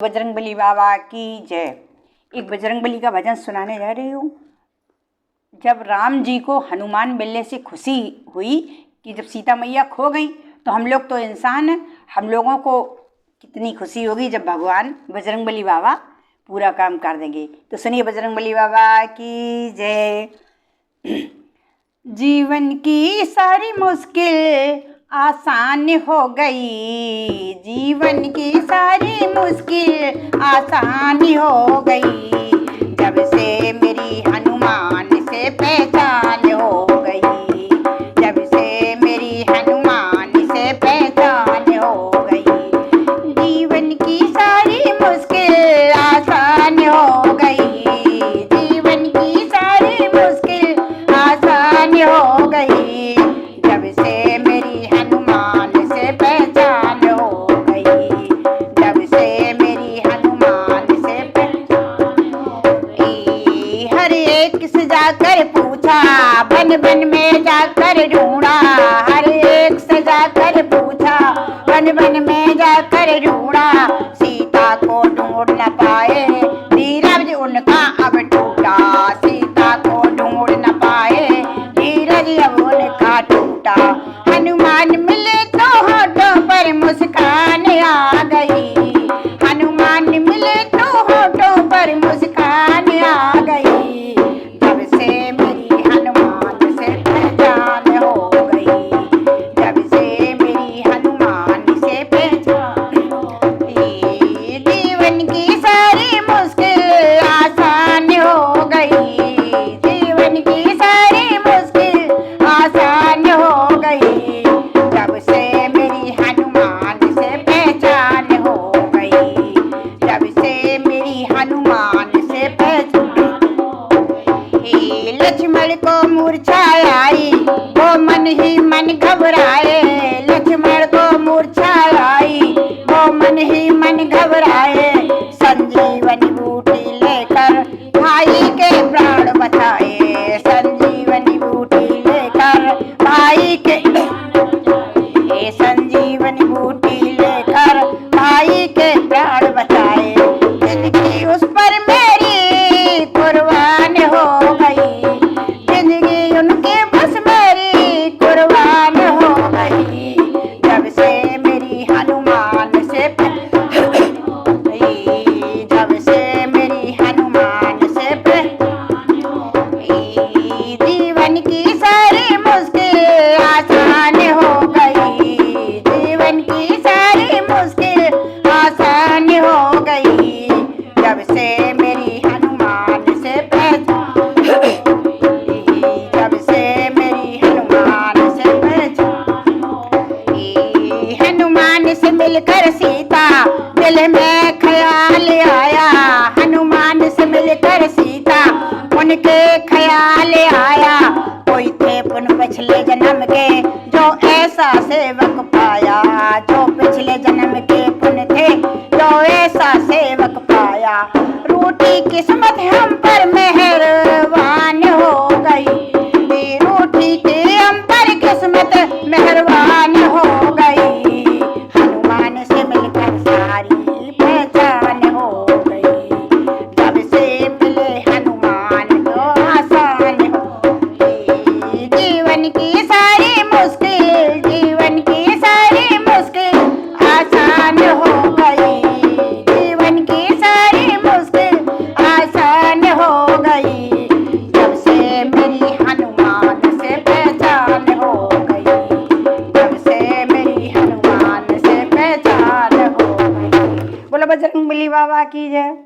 बजरंगबली बाबा की जय। एक बजरंगबली का भजन सुनाने जा रही हूँ। जब राम जी को हनुमान मिलने से खुशी हुई कि जब सीता मैया खो गई, तो हम लोग तो इंसान हैं, हम लोगों को कितनी खुशी होगी जब भगवान बजरंगबली बाबा पूरा काम कर देंगे। तो सुनिए बजरंगबली बाबा की जय। जीवन की सारी मुश्किल आसान हो गई, जीवन की सारी मुश्किल आसान हो गई, जब से मेरी हनुमान से पहचान हो गई, जब से मेरी हनुमान से पहचान हो गई। जीवन की सारी मुश्किल आसान हो गई, जीवन की सारी मुश्किल आसान हो गई, जब से मेरी हनुमान से पहचान हो गई, जब से मेरी हनुमान से पहचान हो गई। हर एक से जाकर पूछा, बन बन में जाकर ढूंढा, हर एक से जाकर पूछा, बन बन में जाकर ढूंढा, सीता को ढूंढ न पाए, धीरज उनका अब टूटा, सीता को ढूंढ न पाए, धीरज अब उनका टूटा। हनुमान मिले तो होठों पर मुस्कान आ गई, हनुमान मिले तो होठों पर मुस्कान आ गई, जब से मेरी हनुमान से पहचान हो गई, जब से मेरी हनुमान से पहचान हो गई। जीवन की सारी मुश्किल आसान हो गई, जीवन की सारी मुश्किल आसान हो गई, जब से मेरी हनुमान से पहचान हो गई, जब से मेरी हनुमान से पहचान हो गई। लक्ष्मण को मूर्छा आई, वो मन ही मन घबराए, लक्ष्मण को मूर्छा आई, वो मन ही मन घबराए, संजीवनी बूटी लेकर भाई के प्राण बचाए, संजीवनी बूटी लेकर भाई के संजीवनी बूटी लेकर भाई के प्राण बचाए। जिंदगी उस पर मेरी कुर्बान हो गई, जिंदगी उनके बस मेरी कुर्बान हो गई, जब से मेरी हनुमान से जब से मेरी हनुमान से पहचान हो गई। जीवन की सारी मुश्किल आसान हो गई, जीवन की सारी मुश्किल आसान हो गई, जब से मेरी हनुमान से पहचान जब से मेरी हनुमान से पहचान हो गई। हनुमान से मिलकर सीता दिल में ख्याल आया, हनुमान से मिलकर सीता उनके ख्याल आया, कोई थे पुन पिछले जन्म के जो ऐसा सेवक पाया, जो पिछले जन्म के पुन थे जो ऐसा सेवक पाया। रूठी किस्मत हम पर मेहरबान हो गई, रूठी के हम पर किस्मत मेहरबान हो गई, हनुमान से मिलकर सारी पहचान हो गई, जब से मिले हनुमान तो आसान हो गई। जीवन की सारी मुश्किल, जीवन की सारी मुश्किल आसान हो गई, जीवन की सारी मुश्किल आसान हो गई, जब से मेरी हनुमान से पहचान हो गई, जब से मेरी हनुमान से पहचान हो गई। बोलो बजरंगबली बाबा की जय।